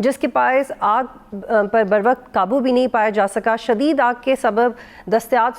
جس کے باعث آگ پر بروقت قابو بھی نہیں پایا جا سکا. شدید آگ کے سبب دستیاب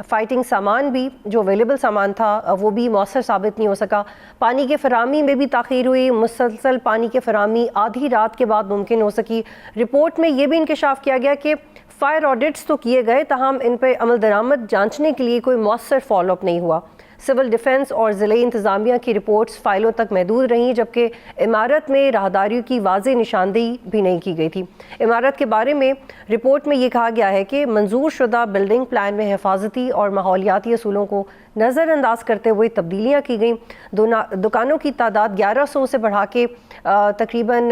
فائٹنگ سامان بھی جو اویلیبل سامان تھا وہ بھی مؤثر ثابت نہیں ہو سکا. پانی کے فراہمی میں بھی تاخیر ہوئی, مسلسل پانی کے فراہمی آدھی رات کے بعد ممکن ہو سکی. رپورٹ میں یہ بھی انکشاف کیا گیا کہ فائر آڈٹس تو کیے گئے, تاہم ان پہ عمل درآمد جانچنے کے لیے کوئی مؤثر فالو اپ نہیں ہوا. سول ڈیفنس اور ضلعی انتظامیہ کی رپورٹس فائلوں تک محدود رہیں, جبکہ عمارت میں راہداریوں کی واضح نشاندہی بھی نہیں کی گئی تھی. عمارت کے بارے میں رپورٹ میں یہ کہا گیا ہے کہ منظور شدہ بلڈنگ پلان میں حفاظتی اور ماحولیاتی اصولوں کو نظر انداز کرتے ہوئے تبدیلیاں کی گئیں. دکانوں کی تعداد 1100 سے بڑھا کے تقریباً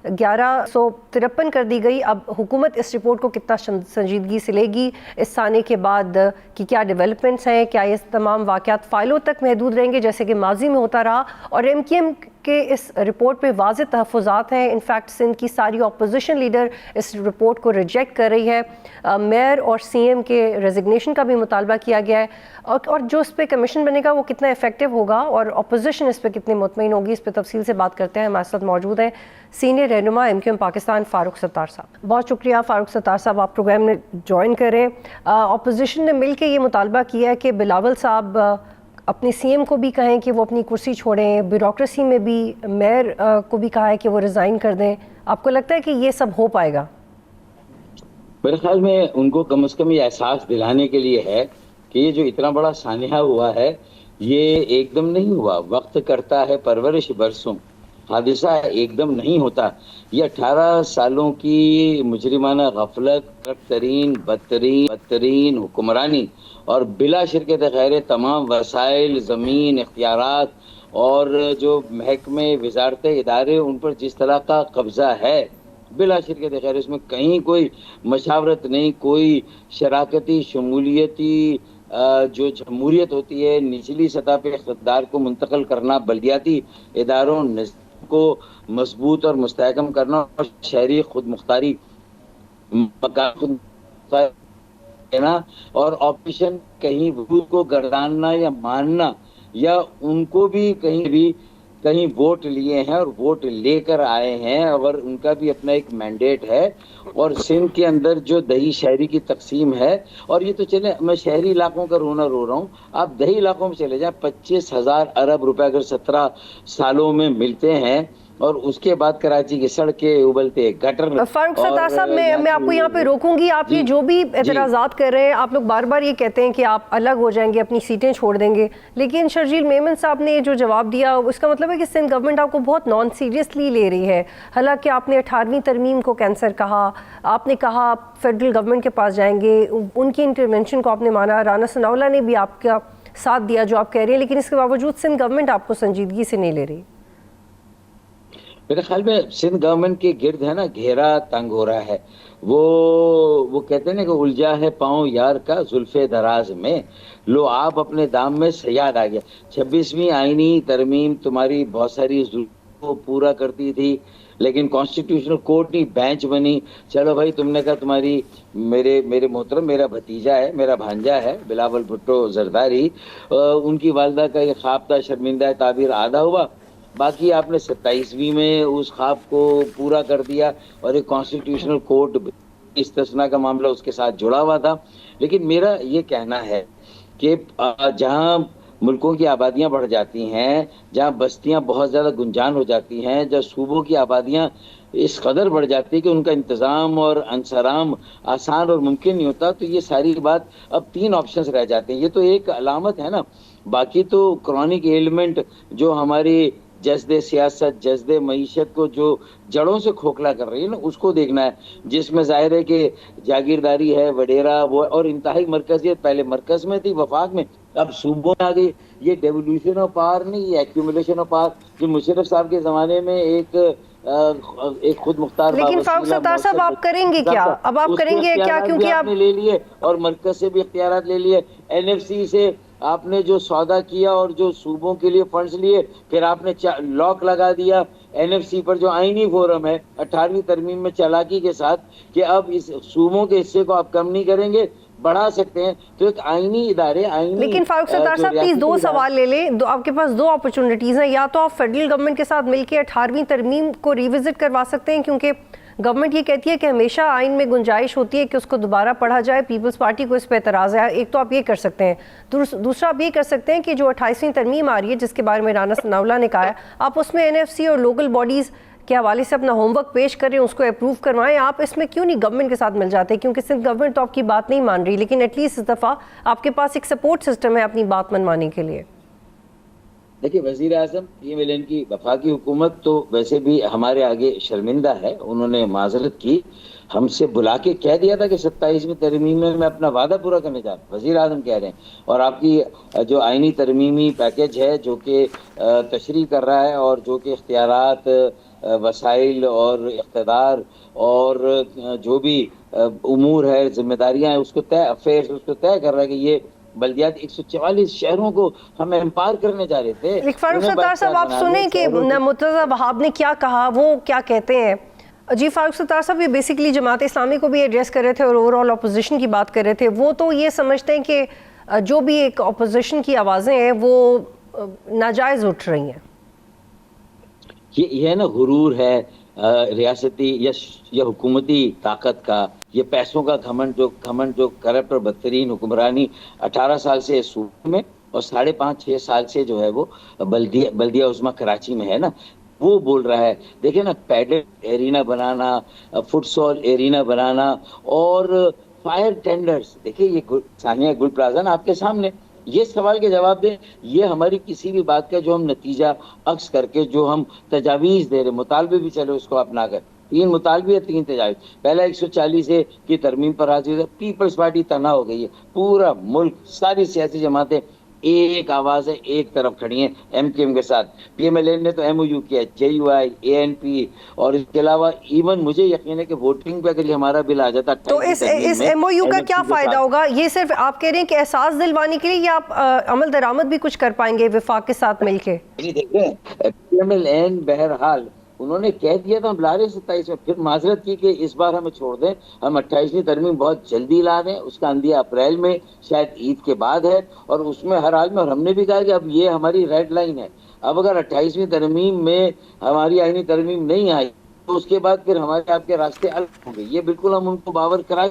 1153 کر دی گئی. اب حکومت اس رپورٹ کو کتنا سنجیدگی سے لے گی, اس سانے کے بعد کی کیا ڈیولپمنٹس ہیں, کیا یہ تمام واقعات فائلوں تک محدود رہیں گے جیسے کہ ماضی میں ہوتا رہا. اور ایم کیو ایم کے اس رپورٹ پہ واضح تحفظات ہیں. انفیکٹ سندھ کی ساری اپوزیشن لیڈر اس رپورٹ کو ریجیکٹ کر رہی ہے. میئر اور سی ایم کے ریزگنیشن کا بھی مطالبہ کیا گیا ہے, اور جو اس پہ کمیشن بنے گا وہ کتنا افیکٹو ہوگا اور اپوزیشن اس پہ کتنی مطمئن ہوگی, اس پہ تفصیل سے بات کرتے ہیں. ہمارے ساتھ موجود ہیں سینئر رہنما M Q M Pakistan Farooq Sattar صاحب. بہت شکریہ فاروق ستار صاحب, آپ پروگرام میں جوائن کریں. اپوزیشن نے مل کے یہ مطالبہ کیا ہے کہ بلاول صاحب اپنے سی ایم کو بھی کہیں کہ وہ اپنی کرسی چھوڑیں, بیوروکریسی میں بھی میئر کو بھی کہا ہے کہ وہ ریزائن کر دیں. آپ کو لگتا ہے کہ یہ سب ہو پائے گا؟ میرے خیال میں ان کو کم از کم یہ احساس دلانے کے لیے ہے کہ یہ جو اتنا بڑا سانحہ ہوا ہے یہ ایک دم نہیں ہوا, وقت کرتا ہے پرورش برسوں, حادثہ ایک دم نہیں ہوتا. یہ 18 سالوں کی مجرمانہ غفلت, بدترین حکمرانی اور بلا شرکت خیر تمام وسائل, زمین, اختیارات اور جو محکمے, وزارتیں, ادارے ان پر جس طرح کا قبضہ ہے بلا شرکت خیر, اس میں کہیں کوئی مشاورت نہیں, کوئی شراکتی شمولیتی جو جمہوریت ہوتی ہے نچلی سطح پہ اقتدار کو منتقل کرنا, بلدیاتی اداروں کو مضبوط اور مستحکم کرنا اور شہری خود مختاری دینا اور آپریشن کہیں وجود کو گرداننا یا ماننا, یا ان کو بھی کہیں ووٹ لیے ہیں اور ووٹ لے کر آئے ہیں اور ان کا بھی اپنا ایک مینڈیٹ ہے. اور سندھ کے اندر جو دیہی شہری کی تقسیم ہے, اور یہ تو چلے میں شہری علاقوں کا رونا رو رہا ہوں, آپ دیہی علاقوں میں چلے جائیں, 25,000 ارب روپے اگر 17 سالوں میں ملتے ہیں اور اس کے بعد کراچی کی سڑکیں, ابلتے گٹر. فاروق ستار صاحب میں آپ کو یہاں پہ روکوں گی. آپ یہ جو بھی اعتراضات کر رہے ہیں, آپ لوگ بار بار یہ کہتے ہیں کہ آپ الگ ہو جائیں گے, اپنی سیٹیں چھوڑ دیں گے, لیکن شرجیل میمن صاحب نے جو جواب دیا اس کا مطلب ہے کہ سندھ گورنمنٹ آپ کو بہت نان سیریسلی لے رہی ہے. حالانکہ آپ نے 18ویں ترمیم کو کینسر کہا, آپ نے کہا آپ فیڈرل گورنمنٹ کے پاس جائیں گے, ان کی انٹرونشن کو آپ نے مانا, رانا ثناءاللہ نے بھی آپ کا ساتھ دیا جو آپ کہہ رہے ہیں, لیکن اس کے باوجود سندھ گورنمنٹ آپ کو سنجیدگی سے نہیں لے رہی. میرے خیال میں سندھ گورنمنٹ کے گرد ہے نا گھیرا تنگ ہو رہا ہے. وہ کہتے ہیں نا کہ الجھا ہے پاؤں یار کا زلف دراز میں, لو آپ اپنے دام میں سیاد آ گیا. 26ویں آئینی ترمیم تمہاری بہت ساری ضرورتوں کو پورا کرتی تھی, لیکن کانسٹیٹیوشنل کورٹ کی بینچ بنی. چلو بھائی, تم نے کہا تمہاری میرے محترم, میرا بھتیجا ہے, میرا بھانجا ہے بلاول بھٹو زرداری, ان کی والدہ کا یہ خواب تھا, شرمندہ تعبیر آدھا ہوا, باقی آپ نے 27ویں میں اس خواب کو پورا کر دیا اور ایک کانسٹیٹیوشنل کورٹ استثناء کا معاملہ اس کے ساتھ جڑا ہوا تھا. لیکن میرا یہ کہنا ہے کہ جہاں ملکوں کی آبادیاں بڑھ جاتی ہیں, جہاں بستیاں بہت زیادہ گنجان ہو جاتی ہیں, جہاں صوبوں کی آبادیاں اس قدر بڑھ جاتی ہے کہ ان کا انتظام اور انصرام آسان اور ممکن نہیں ہوتا, تو یہ ساری بات اب 3 آپشنز رہ جاتے ہیں. یہ تو ایک علامت ہے نا, باقی تو کرونک ایلمنٹ جو ہماری جذب سیاست, جذب معیشت کو جو جڑوں سے کھوکھلا کر رہی ہے نا, اس کو دیکھنا ہے, جس میں ظاہر ہے کہ جاگیرداری ہے, وڈیرا وہ, اور انتہائی مرکزیت پہلے مرکز میں تھی وفاق میں, اب صوبوں میں آ گئی. یہ ڈیولیوشن آف پاور نہیں, یہ ایکیومولیشن آف پاور جو مشرف صاحب کے زمانے میں ایک خود مختار. لیکن فاروق ستار صاحب آپ کریں گے کیا؟ اب آپ کریں گے کیا؟ کیونکہ آپ نے لے لیے اور مرکز سے بھی اختیارات لے لیے, NFC سے آپ نے جو سودا کیا اور جو صوبوں کے لیے فنڈز لیے, پھر آپ نے لاک لگا دیا NFC پر جو آئینی فورم ہے 18ویں ترمیم میں چالاکی کے ساتھ کہ اب اس صوبوں کے حصے کو آپ کم نہیں کریں گے, بڑھا سکتے ہیں تو ایک آئینی ادارے لیکن فاروق ستار صاحب پلیز دو سوال لے لیں، آپ کے پاس دو اپرچونٹیز ہیں، یا تو آپ فیڈرل گورنمنٹ کے ساتھ مل کے 18ویں ترمیم کو ریوزٹ کروا سکتے ہیں، کیونکہ گورنمنٹ یہ کہتی ہے کہ ہمیشہ آئین میں گنجائش ہوتی ہے کہ اس کو دوبارہ پڑھا جائے، پیپلز پارٹی کو اس پہ اعتراض ہے، ایک تو آپ یہ کر سکتے ہیں، دوسرا آپ یہ کر سکتے ہیں کہ جو 28ویں ترمیم آ رہی ہے جس کے بارے میں رانا ثناء اللہ نے کہا ہے، آپ اس میں NFC اور لوکل باڈیز کے حوالے سے اپنا ہوم ورک پیش کریں، اس کو اپروو کروائیں، آپ اس میں کیوں نہیں گورنمنٹ کے ساتھ مل جاتے؟ کیونکہ سندھ گورنمنٹ تو آپ کی بات نہیں مان رہی، لیکن ایٹ لیسٹ اس دفعہ آپ کے پاس ایک سپورٹ سسٹم ہے اپنی بات منوانے کے لیے۔ دیکھیے وزیر اعظم PMLN کی وفاقی حکومت تو ویسے بھی ہمارے آگے شرمندہ ہے، انہوں نے معذرت کی، ہم سے بلا کے کہہ دیا تھا کہ 27ویں ترمیم میں اپنا وعدہ پورا کرنے جا رہا ہوں، وزیر اعظم کہہ رہے ہیں، اور آپ کی جو آئینی ترمیمی پیکج ہے جو کہ تشریح کر رہا ہے اور جو کہ اختیارات، وسائل اور اقتدار اور جو بھی امور ہے، ذمہ داریاں ہیں، اس کو طے کر رہا ہے کہ یہ بلدیات 144 شہروں کو ہم امپار کرنے جا رہے تھے۔ لیکن فاروق ستار صاحب آپ سنیں کہ مرتضیٰ وہاب نے کیا کہا، وہ کیا کہتے ہیں؟ جی فاروق ستار صاحب یہ بیسیکلی جماعت اسلامی کو بھی ایڈریس کر رہے تھے اور اوور آل اپوزیشن کی بات کر رہے تھے، وہ تو یہ سمجھتے ہیں کہ جو بھی ایک اپوزیشن کی آوازیں ہیں وہ ناجائز اٹھ رہی ہیں۔ یہ نا غرور ہے ریاستی یا حکومتی طاقت کا، یہ پیسوں کا گھمنڈ جو کرپٹ اور بدترین حکمرانی 18 سال سے صوبے میں اور 5.5-6 سال سے جو ہے وہ بلدیہ عظمیٰ کراچی میں ہے نا، وہ بول رہا ہے۔ دیکھیں نا، پیڈل ایرینا بنانا، فٹ سال ایرینا بنانا اور فائر ٹینڈرز، دیکھیں یہ ثانیہ گل پلازا نا آپ کے سامنے، یہ سوال کے جواب دیں، یہ ہماری کسی بھی بات کا جو ہم نتیجہ عکس کر کے جو ہم تجاویز دے رہے، مطالبے بھی چلے اس کو اپنا کر، 3 مطالبے یا 3 تجاویز، پہلا 140 کی ترمیم پر حاضر ہے، پیپلز پارٹی تنہا ہو گئی ہے، پورا ملک ساری سیاسی جماعتیں ایک آواز ہے، ایک طرف کھڑی ہیں MKM کے ساتھ، PMLN نے تو MOU کیا، JUI، ANP اور اس کے علاوہ ایون مجھے یقین ہے کہ ووٹنگ پہ اگر یہ ہمارا بل آ جاتا تو اس MOU کا کیا فائدہ ہوگا؟ یہ صرف آپ کہہ رہے ہیں کہ احساس دلوانے کے لیے، یا آپ عمل درآمد بھی کچھ کر پائیں گے وفاق کے ساتھ مل کے؟ دیکھیں PMLN بہرحال انہوں نے کہہ دیا تھا ہم لا رہے 27 میں، پھر معذرت کی کہ اس بار ہمیں چھوڑ دیں، ہم 28ویں ترمیم بہت جلدی لا دیں، اس کا اندیہ اپریل میں شاید عید کے بعد ہے، اور اس میں ہر حال میں، اور ہم نے بھی کہا کہ اب یہ ہماری ریڈ لائن ہے، اب اگر 28ویں ترمیم میں ہماری آئینی ترمیم نہیں آئی تو اس کے بعد پھر ہمارے آپ کے راستے الگ ہوں گے، یہ بالکل ہم ان کو باور کرائیں۔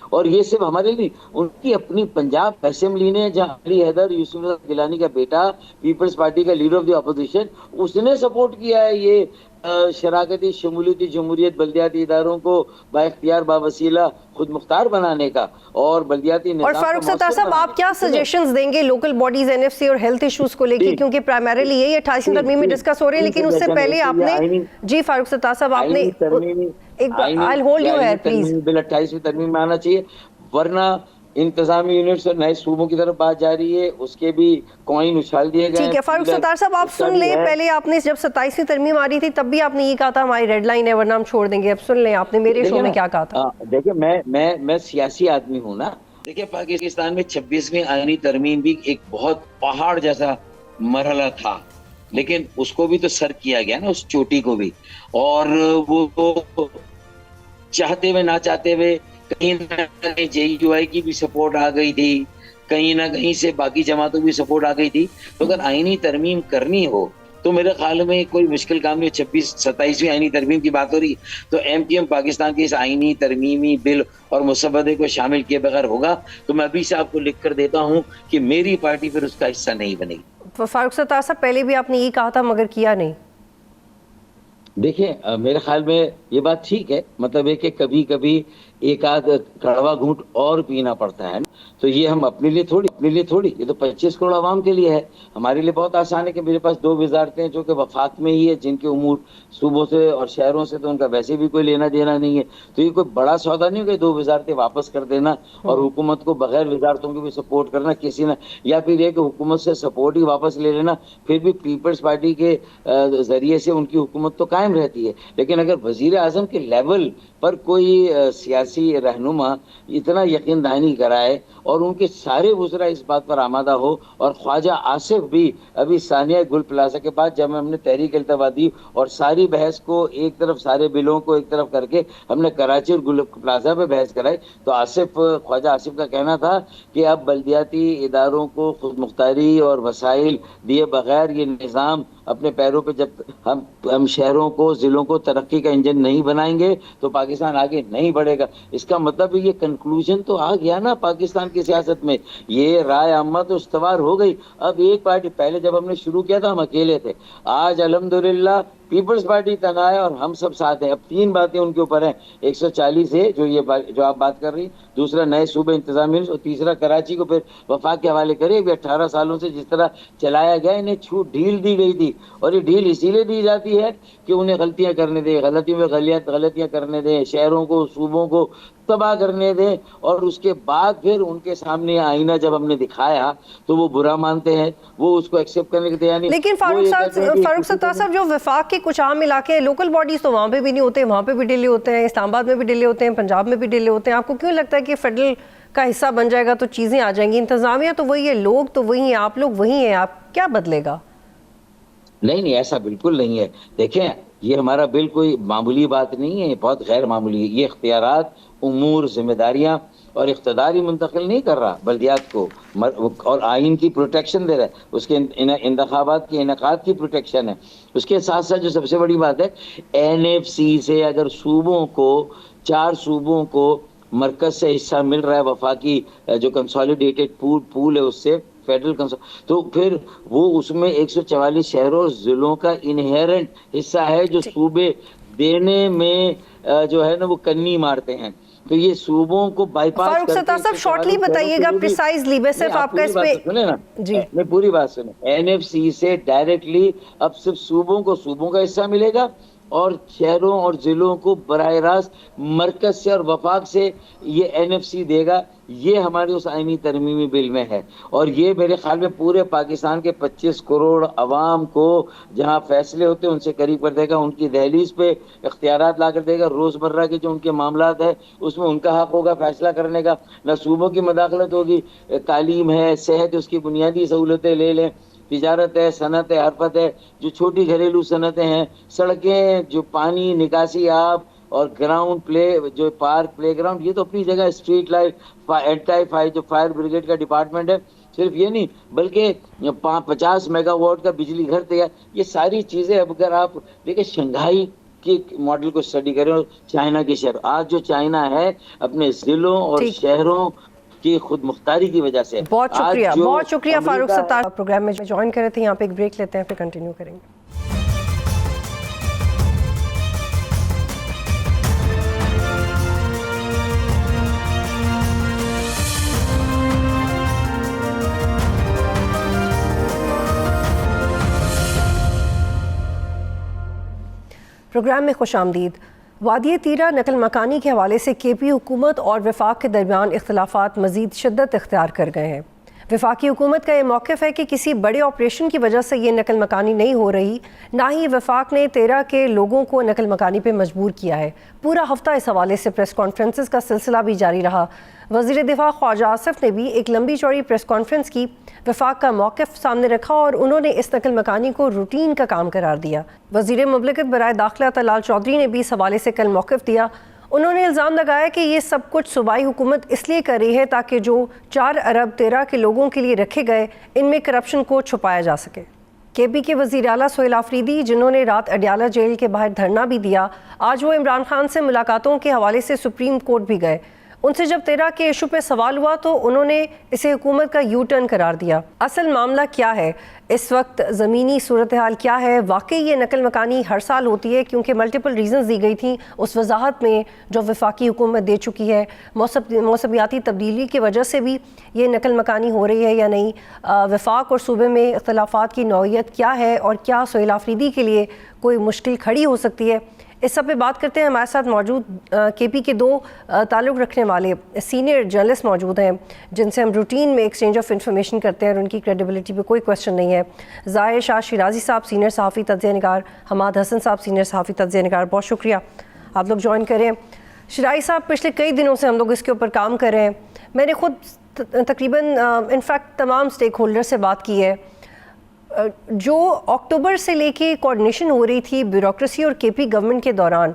اور یہ صرف ہمارے لیے، ان کی اپنی پنجاب اسمبلی نے، جہاں علی حیدر یوسف گیلانی کا بیٹا پیپلز پارٹی کا لیڈر آف دی اپوزیشن، اس نے سپورٹ کیا ہے یہ شراکتی شمولیتی جمہوریت بلدیاتی اداروں کو با اختیار با وسیلہ خود مختار بنانے کا اور بلدیاتی نظام۔ اور فاروق ستار صاحب آپ کیا سجیشنز دیں گے لوکل باڈیز NFC اور ہیلتھ ایشوز کو لے کے، کیونکہ پرائمریلی یہی 28ویں ترمیم میں ڈسکس ہو رہے ہیں، لیکن اس سے پہلے آپ نے، جی فاروق ستار صاحب آپ نے، I'll hold you here please، بل 28ویں ترمیم میں آنا چاہیے، ورنہ انتظامی یونٹس اور نئے صوبوں کی طرف بات جا رہی ہے، اس کے بھی کوئن اچھال دیے گئے۔ ٹھیک ہے فاروق ستار صاحب آپ سن لیں، پہلے آپ نے جب 27ویں ترمیم آ رہی تھی تب بھی آپ نے یہ کہا تھا ہماری ریڈ لائن ہے ورنہ ہم چھوڑ دیں گے، اب سن لیں آپ نے میرے شو میں کیا کہا تھا۔ دیکھیں میں سیاسی آدمی ہوں نا، دیکھیں پاکستان میں 26ویں آئینی ترمیم بھی ایک بہت پہاڑ جیسا مرحلہ تھا، لیکن اس کو بھی تو سر کیا گیا نا، اس چوٹی کو بھی، اور وہ چاہتے ہوئے نہ چاہتے ہوئے کہیں نہ کہیں JUI کی بھی سپورٹ آ گئی تھی، کہیں نہ کہیں سے باقی جماعتوں کی سپورٹ آ گئی تھی، تو اگر آئینی ترمیم کرنی ہو تو میرے خیال میں کوئی مشکل کام نہیں۔ 27ویں آئینی ترمیم کی بات ہو رہی تو MKM پاکستان کے اس آئینی ترمیمی بل اور مسودے کو شامل کیے بغیر ہوگا تو میں ابھی سے آپ کو لکھ کر دیتا ہوں کہ میری پارٹی پھر اس کا حصہ نہیں بنے گی۔ فاروق ستار صاحب پہلے بھی آپ نے یہ کہا تھا مگر کیا نہیں۔ دیکھیں میرے خیال میں یہ بات ٹھیک ہے، مطلب ہے کہ کبھی کبھی ایک آدھ کڑوا گھونٹ اور پینا پڑتا ہے، تو یہ ہم اپنے لیے تھوڑی، یہ تو 25 کروڑ عوام کے لیے ہے۔ ہمارے لیے بہت آسان ہے کہ میرے پاس 2 وزارتیں جو کہ وفاق میں ہی ہے، جن کے امور صوبوں سے اور شہروں سے تو ان کا ویسے بھی کوئی لینا دینا نہیں ہے، تو یہ کوئی بڑا سودا نہیں ہو کہ 2 وزارتیں واپس کر دینا اور حکومت کو بغیر وزارتوں کے بھی سپورٹ کرنا کسی نہ، یا پھر یہ کہ حکومت سے سپورٹ ہی واپس لے لینا، پھر بھی پیپلز پارٹی کے ذریعے سے ان کی حکومت تو قائم رہتی ہے۔ لیکن اگر وزیر اعظم کے لیول پر کوئی سیاسی رہنما اتنا یقین دہانی کرائے اور ان کے سارے وزراء اس بات پر آمادہ ہو. اور خواجہ آصف بھی ابھی ثانیہ گل پلازا کے بعد جب ہم نے تحریک التوا دی اور ساری بحث کو ایک طرف، سارے بلوں کو ایک طرف کر کے ہم نے کراچی اور گل پلازا پہ بحث کرائی، تو خواجہ آصف کا کہنا تھا کہ اب بلدیاتی اداروں کو خود مختاری اور وسائل دیے بغیر یہ نظام اپنے پیروں پہ، جب ہم شہروں کو، ضلعوں کو ترقی کا انجن نہیں بنائیں گے تو پاکستان آگے نہیں بڑھے گا. اس کا مطلب یہ کنکلوژن تو آ گیا نا پاکستان کی سیاست میں، یہ رائے عامہ تو استوار ہو گئی. اب ایک پارٹی، پہلے جب ہم نے شروع کیا تھا ہم اکیلے تھے، آج الحمدللہ پیپلز پارٹی تنہا ہے اور ہم سب ساتھ ہیں. اب تین باتیں ان کے اوپر ہیں، 140 ہے جو آپ بات کر رہی، دوسرا نئے صوبے انتظامی، اور تیسرا کراچی کو پھر وفاق کے حوالے کرے. 18 سالوں سے جس طرح چلایا گیا، انہیں چھوٹ ڈھیل دی گئی تھی، اور یہ ڈھیل اسی لیے دی جاتی ہے کہ انہیں غلطیاں کرنے دیں، غلطیاں کرنے دیں، شہروں کو، صوبوں کو تباہ کرنے دیں. اور اس کے بعد پھر ان کے سامنے آئینہ جب ہم نے دکھایا تو وہ برا مانتے ہیں، وہ اس کو ایکسیپٹ کرنے کے تیار نہیں. لیکن فاروق ستار صاحب، جو وفاق کے کچھ عام علاقے ہیں، لوکل باڈیز تو وہاں پہ بھی نہیں ہوتے، وہاں پہ بھی ڈیلے ہوتے ہیں، اسلام آباد میں بھی ڈیلے ہوتے ہیں، پنجاب میں بھی ڈیلے ہوتے ہیں. آپ کو کیوں لگتا ہے کہ فیڈرل کا حصہ بن جائے گا تو چیزیں آ جائیں گی؟ انتظامیہ تو وہی ہے، لوگ تو وہی ہیں، آپ لوگ وہی ہیں، آپ کیا بدلے گا؟ نہیں، ایسا بالکل نہیں ہے. دیکھیں، یہ ہمارا بل کوئی معمولی بات نہیں ہے، بہت غیر معمولی ہے. یہ اختیارات، امور، ذمہ داریاں اور اقتدار ہی منتقل نہیں کر رہا بلدیات کو، اور آئین کی پروٹیکشن دے رہا ہے، اس کے انتخابات کے انعقاد کی پروٹیکشن ہے. اس کے ساتھ ساتھ جو سب سے بڑی بات ہے، NFC سے اگر صوبوں کو، 4 صوبوں کو مرکز سے حصہ مل رہا ہے، وفاقی جو کنسالیڈیٹڈ پول ہے اس سے، فیڈرل تو پھر وہ اس میں 144 شہروں اور ضلعوں کا انہیرنٹ حصہ ہے جو صوبے دینے میں جو ہے نا وہ کنی مارتے ہیں. تو یہ صوبوں کو بائی پاس فاروق ستار صاحب شارٹلی بتائیے گا پریسائزلی، میں صرف آپ کا اس پہ جی میں پوری بات سنیں. NFC سے ڈائریکٹلی اب صرف صوبوں کا حصہ ملے گا، اور شہروں اور ضلعوں کو براہ راست مرکز سے اور وفاق سے یہ NFC دے گا. یہ ہماری اس آئینی ترمیمی بل میں ہے، اور یہ میرے خیال میں پورے پاکستان کے 25 کروڑ عوام کو جہاں فیصلے ہوتے ہیں ان سے قریب کر دے گا، ان کی دہلیز پہ اختیارات لا کر دے گا. روزمرہ کے جو ان کے معاملات ہیں اس میں ان کا حق ہوگا فیصلہ کرنے کا، نہ صوبوں کی مداخلت ہوگی. تعلیم ہے، صحت، اس کی بنیادی سہولتیں لے لیں، تجارت ہے، صنعت ہے، حرفت ہے، جو چھوٹی گھریلو صنعتیں ہیں، سڑکیں، جو پانی، نکاسی آب، اور گراؤنڈ جو پارک، پلے گراؤنڈ، یہ تو اپنی جگہ. اسٹریٹ لائٹ، جو فائر بریگیڈ کا ڈپارٹمنٹ ہے، صرف یہ نہیں بلکہ 50 میگا واٹ کا بجلی گھر تیار. یہ ساری چیزیں اب اگر آپ دیکھیں شنگھائی کے ماڈل کو اسٹڈی کریں اور چائنا کے شہر، آج جو چائنا ہے اپنے ضلعوں اور شہروں کی خود مختاری کی وجہ سے. بہت شکریہ فاروق ستار. پروگرام میں جوائن کر رہے تھے، یہاں پہ ایک بریک لیتے ہیں پھر کنٹینیو کریں گے. پروگرام میں خوش آمدید. وادی تیرہ نقل مکانی کے حوالے سے KP حکومت اور وفاق کے درمیان اختلافات مزید شدت اختیار کر گئے ہیں. وفاقی حکومت کا یہ موقف ہے کہ کسی بڑے آپریشن کی وجہ سے یہ نقل مکانی نہیں ہو رہی، نہ ہی وفاق نے 13 کے لوگوں کو نقل مکانی پہ مجبور کیا ہے. پورا ہفتہ اس حوالے سے پریس کانفرنسز کا سلسلہ بھی جاری رہا. وزیر دفاع خواجہ آصف نے بھی ایک لمبی چوڑی پریس کانفرنس کی، وفاق کا موقف سامنے رکھا اور انہوں نے اس نقل مکانی کو روٹین کا کام قرار دیا. وزیر مملکت برائے داخلہ طلال چودھری نے بھی اس حوالے سے کل موقف دیا. انہوں نے الزام لگایا کہ یہ سب کچھ صوبائی حکومت اس لیے کر رہی ہے تاکہ جو 4 ارب 13 کے لوگوں کے لیے رکھے گئے ان میں کرپشن کو چھپایا جا سکے. KP کے وزیر اعلیٰ سہیل آفریدی، جنہوں نے رات اڈیالہ جیل کے باہر دھرنا بھی دیا، آج وہ عمران خان سے ملاقاتوں کے حوالے سے سپریم کورٹ بھی گئے. ان سے جب 13 کے ایشو پہ سوال ہوا تو انہوں نے اسے حکومت کا یو ٹرن قرار دیا. اصل معاملہ کیا ہے اس وقت، زمینی صورتحال کیا ہے؟ واقعی یہ نقل مکانی ہر سال ہوتی ہے کیونکہ ملٹیپل ریزنز دی گئی تھیں اس وضاحت میں جو وفاقی حکومت دے چکی ہے. موسمیاتی تبدیلی کی وجہ سے بھی یہ نقل مکانی ہو رہی ہے یا نہیں؟ وفاق اور صوبے میں اختلافات کی نوعیت کیا ہے اور کیا سہیل آفریدی کے لیے کوئی مشکل کھڑی ہو سکتی ہے؟ اس سب پہ بات کرتے ہیں. ہمارے ساتھ موجود KP کے 2 تعلق رکھنے والے سینئر جرنلسٹ موجود ہیں جن سے ہم روٹین میں ایکسچینج آف انفارمیشن کرتے ہیں اور ان کی کریڈیبلٹی پہ کوئی کویسچن نہیں ہے. ظاہر شاہ شیرازی صاحب سینئر صحافی تجزیہ نگار، حماد حسن صاحب سینئر صحافی تجزیہ نگار، بہت شکریہ آپ لوگ جوائن کریں. شیرازی صاحب، پچھلے کئی دنوں سے ہم لوگ اس کے اوپر کام کر رہے ہیں. میں نے خود تقریباً انفیکٹ تمام سٹیک ہولڈر سے بات کی ہے. جو اکتوبر سے لے کے کوارڈینیشن ہو رہی تھی بیوروکریسی اور کے پی گورنمنٹ کے دوران,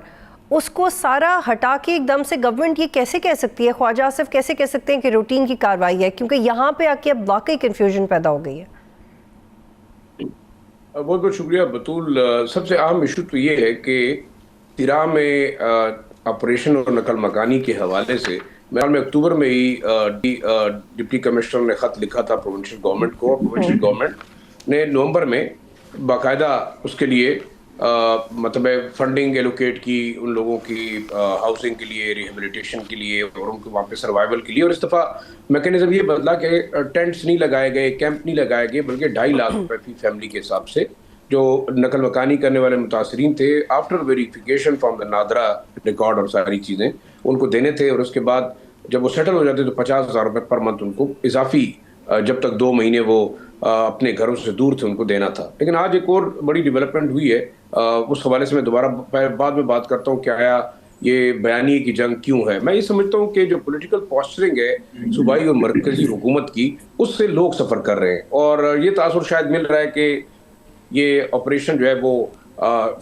اس کو سارا ہٹا کے ایک دم سے گورنمنٹ یہ کیسے کہہ سکتی ہے, خواجہ آصف کیسے کہہ سکتے ہیں کہ روٹین کی کارروائی ہے, کیونکہ یہاں پہ آ کے اب واقعی کنفیوژن پیدا ہو گئی ہے. بہت بہت شکریہ بطول. سب سے اہم ایشو تو یہ ہے کہ تیرا میں آپریشن اور نقل مکانی کے حوالے سے میں اکتوبر میں ہی ڈپٹی کمشنر نے خط لکھا تھا پروونشل گورنمنٹ کو. پروونشل گورنمنٹ نے نومبر میں باقاعدہ اس کے لیے مطلب فنڈنگ ایلوکیٹ کی ان لوگوں کی ہاؤسنگ کے لیے, ریہیبلیٹیشن کے لیے اور ان کو وہاں پہ سروائیول کے لیے. اور اس دفعہ میکینزم یہ بدلا کہ ٹینٹس نہیں لگائے گئے, کیمپ نہیں لگائے گئے, بلکہ 2.5 لاکھ روپے فی فیملی کے حساب سے جو نقل مکانی کرنے والے متاثرین تھے after verification from the NADRA record اور ساری چیزیں ان کو دینے تھے. اور اس کے بعد جب وہ سیٹل ہو جاتے تو 50,000 روپے پر منتھ ان کو اضافی جب تک 2 مہینے وہ اپنے گھروں سے دور تھے ان کو دینا تھا. لیکن آج ایک اور بڑی ڈیولپمنٹ ہوئی ہے, اس حوالے سے میں دوبارہ بعد میں بات کرتا ہوں کہ آیا یہ بیانیے کی جنگ کیوں ہے. میں یہ سمجھتا ہوں کہ جو پولیٹیکل پوسچرنگ ہے صوبائی اور مرکزی حکومت کی, اس سے لوگ سفر کر رہے ہیں اور یہ تاثر شاید مل رہا ہے کہ یہ آپریشن جو ہے وہ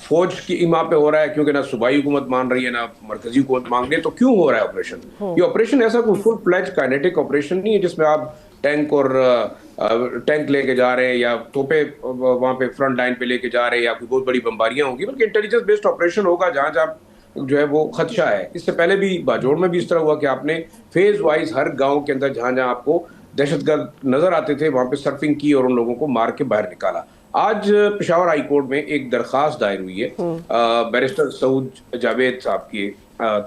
فوج کی ایما پہ ہو رہا ہے, کیونکہ نہ صوبائی حکومت مان رہی ہے نہ مرکزی حکومت مان رہی ہے. تو کیوں ہو رہا ہے آپریشن؟ یہ آپریشن ایسا کوئی فل فلیج کائنیٹک آپریشن نہیں ہے جس میں آپ ٹینک لے کے جا رہے ہیں یا توپے وہاں پہ فرنٹ لائن پہ لے کے جا رہے ہیں یا کوئی بہت بڑی بمباریاں ہوں گی, بلکہ انٹیلیجنس بیسڈ آپریشن ہوگا جہاں جہاں جو ہے وہ خدشہ ہے. اس سے پہلے بھی باجوڑ میں بھی اس طرح ہوا کہ آپ نے فیز وائز ہر گاؤں کے اندر جہاں جہاں آپ کو دہشت گرد نظر آتے تھے وہاں پہ سرفنگ کی اور ان لوگوں کو مار کے باہر نکالا. آج پشاور ہائی کورٹ میں ایک درخواست دائر ہوئی ہے بیرسٹر سعود جاوید صاحب کی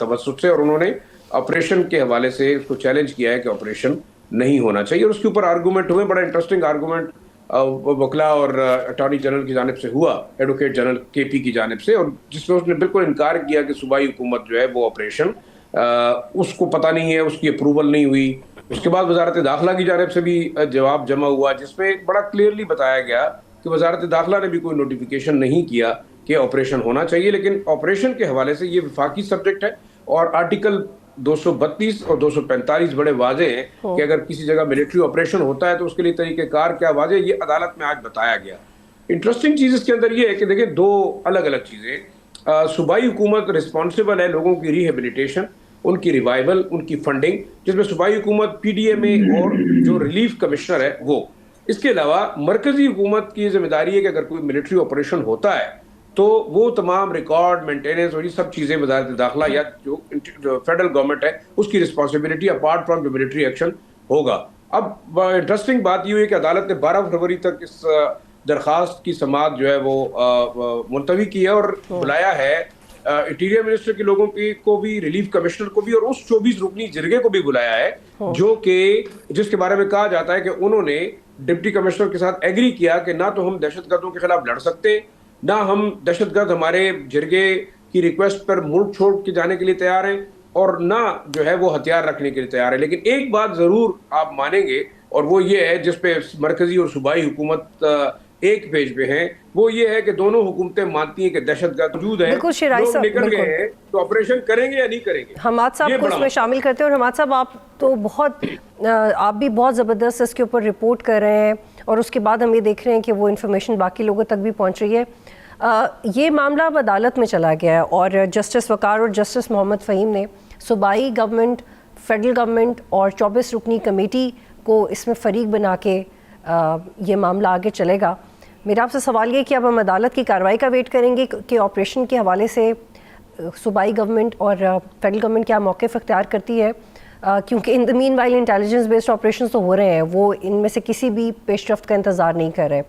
توسط سے, اور انہوں نے آپریشن کے حوالے سے اس کو چیلنج کیا ہے کہ آپریشن نہیں ہونا چاہیے. اور اس کے اوپر آرگومنٹ ہوئے, بڑا انٹرسٹنگ آرگومنٹ وکلا اور اٹارنی جنرل کی جانب سے ہوا, ایڈوکیٹ جنرل کے پی کی جانب سے, اور جس میں اس نے بالکل انکار کیا کہ صوبائی حکومت جو ہے وہ آپریشن اس کو پتہ نہیں ہے, اس کی اپروول نہیں ہوئی. اس کے بعد وزارت داخلہ کی جانب سے بھی جواب جمع ہوا جس میں بڑا کلیئرلی بتایا گیا کہ وزارت داخلہ نے بھی کوئی نوٹیفیکیشن نہیں کیا کہ آپریشن ہونا چاہیے. لیکن آپریشن کے حوالے سے یہ وفاقی سبجیکٹ ہے اور آرٹیکل 232 اور 245 بڑے واضح ہیں کہ اگر کسی جگہ ملٹری آپریشن ہوتا ہے تو اس کے لیے طریقہ کار کیا واضح, یہ عدالت میں آج بتایا گیا. انٹرسٹنگ چیز اس کے اندر یہ ہے کہ دیکھیں 2 الگ الگ چیزیں. صوبائی حکومت رسپانسبل ہے لوگوں کی ریہیبلیٹیشن, ان کی ریوائول, ان کی فنڈنگ, جس میں صوبائی حکومت پی ڈی اے میں اور جو ریلیف کمشنر ہے وہ. اس کے علاوہ مرکزی حکومت کی ذمہ داری ہے کہ اگر کوئی ملٹری آپریشن ہوتا ہے تو وہ تمام ریکارڈ مینٹیننس اور یہ سب چیزیں وزارت داخلہ یا جو فیڈرل گورنمنٹ ہے اس کی رسپانسبلٹی اپارٹ فرام جو ملٹری ایکشن ہوگا. اب انٹرسٹنگ بات یہ ہوئی کہ عدالت نے 12 فروری تک اس درخواست کی سماعت جو ہے وہ ملتوی کی ہے اور بلایا ہے انٹیریئر منسٹر کے لوگوں کو بھی, ریلیف کمشنر کو بھی, اور اس 24 رکنی جرگے کو بھی بلایا ہے جو کہ جس کے بارے میں کہا جاتا ہے کہ انہوں نے ڈپٹی کمشنر کے ساتھ ایگری کیا کہ نہ تو ہم دہشت گردوں کے خلاف لڑ سکتے, نہ ہم دہشت گرد ہمارے جرگے کی ریکویسٹ پر ملک چھوڑ کے جانے کے لیے تیار ہیں, اور نہ جو ہے وہ ہتھیار رکھنے کے لیے تیار ہے. لیکن ایک بات ضرور آپ مانیں گے اور وہ یہ ہے جس پہ مرکزی اور صوبائی حکومت ایک پیج پہ ہیں, وہ یہ ہے کہ دونوں حکومتیں مانتی ہیں کہ دہشت گرد موجود ہیں, لوگ نکل گئے ہیں تو آپریشن کریں گے یا نہیں کریں گے. حماد صاحب کو اس میں شامل کرتے ہیں. اور حماد صاحب آپ تو آپ بھی بہت زبردست اس کے اوپر رپورٹ کر رہے ہیں اور اس کے بعد ہم یہ دیکھ رہے ہیں کہ وہ انفارمیشن باقی لوگوں تک بھی پہنچ رہی ہے. یہ معاملہ اب عدالت میں چلا گیا ہے اور جسٹس وقار اور جسٹس محمد فہیم نے صوبائی گورنمنٹ, فیڈرل گورنمنٹ اور 24 رکنی کمیٹی کو اس میں فریق بنا کے یہ معاملہ آگے چلے گا. میرا آپ سے سوال یہ کہ اب ہم عدالت کی کارروائی کا ویٹ کریں گے کہ آپریشن کے حوالے سے صوبائی گورنمنٹ اور فیڈرل گورنمنٹ کیا موقف اختیار کرتی ہے, کیونکہ ان دا مین وائل انٹیلیجنس بیسڈ آپریشنز تو ہو رہے ہیں, وہ ان میں سے کسی بھی پیش رفت کا انتظار نہیں کر رہے.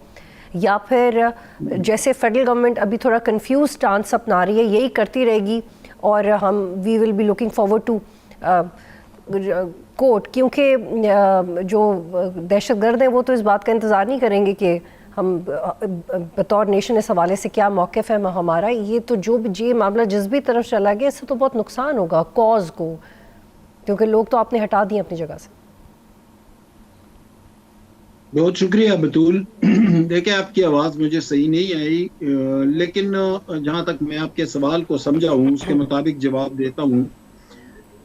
یا پھر جیسے فیڈرل گورنمنٹ ابھی تھوڑا کنفیوز سٹانس اپنا رہی ہے, یہی کرتی رہے گی اور ہم we will be looking forward to court, کیونکہ جو دہشت گرد ہیں وہ تو اس بات کا انتظار نہیں کریں گے کہ ہم بطور نیشن اس حوالے سے کیا موقف ہے ہمارا. یہ تو جو بھی یہ معاملہ جس بھی طرف چلا گیا اس سے تو بہت نقصان ہوگا کاز کو, کیونکہ لوگ تو آپ نے ہٹا دیے اپنی جگہ سے. بہت شکریہ بطول. دیکھیں آپ کی آواز مجھے صحیح نہیں آئی, لیکن جہاں تک میں آپ کے سوال کو سمجھا ہوں اس کے مطابق جواب دیتا ہوں.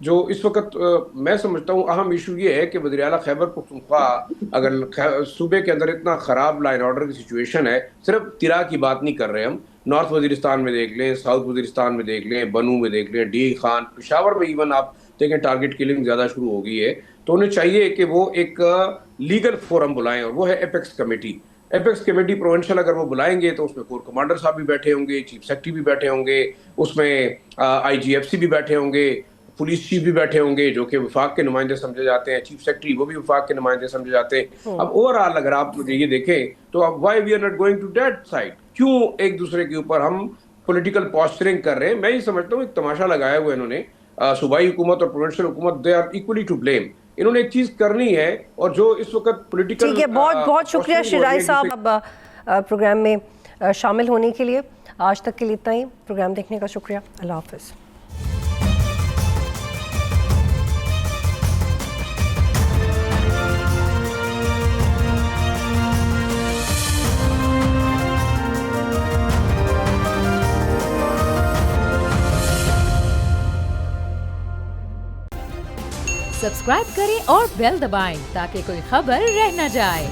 جو اس وقت میں سمجھتا ہوں اہم ایشو یہ ہے کہ وزیر اعلیٰ خیبر پختونخوا اگر صوبے کے اندر اتنا خراب لا اینڈ آرڈر کی سچویشن ہے، صرف ترا کی بات نہیں کر رہے ہم، نارتھ وزیرستان میں دیکھ لیں، ساؤتھ وزیرستان میں دیکھ لیں، بنو میں دیکھ لیں، ڈی خان، پشاور میں ایون آپ دیکھیں ٹارگٹ کلنگ زیادہ شروع ہو گئی ہے، تو انہیں چاہیے کہ وہ ایک لیگل فورم بلائیں، اور وہ ہے apex committee. Apex committee provincial اگر وہ بلائیں گے تو اس میں کور کمانڈر صاحب بھی بیٹھے ہوں گے، چیف سیکرٹری بھی بیٹھے ہوں گے، اس میں آئی جی ایف سی بھی بیٹھے ہوں گے، پولیس چیف بھی بیٹھے ہوں گے جو کہ وفاق کے نمائندے سمجھے جاتے ہیں، چیف سیکرٹری وہ بھی وفاق کے نمائندے سمجھے جاتے ہیں۔ اب اوور آل اگر آپ مجھے یہ دیکھیں تو اب why we are not going to that side, کیوں ایک دوسرے کے اوپر ہم پولیٹیکل پوسچرنگ کر رہے ہیں؟ میں یہ سمجھتا ہوں ایک تماشا لگایا ہوا انہوں نے، صوبائی حکومت اور پروونشل حکومت they are equally to blame, انہوں نے ایک چیز کرنی ہے، اور جو اس وقت پولیٹیکل۔ ٹھیک ہے، بہت بہت شکریہ شیرازی صاحب پروگرام میں شامل ہونے کے لیے۔ آج تک کے لیے اتنا ہی، پروگرام دیکھنے کا شکریہ، اللہ حافظ۔ سبسکرائب کریں اور بیل دبائیں تاکہ کوئی خبر رہ نہ جائے۔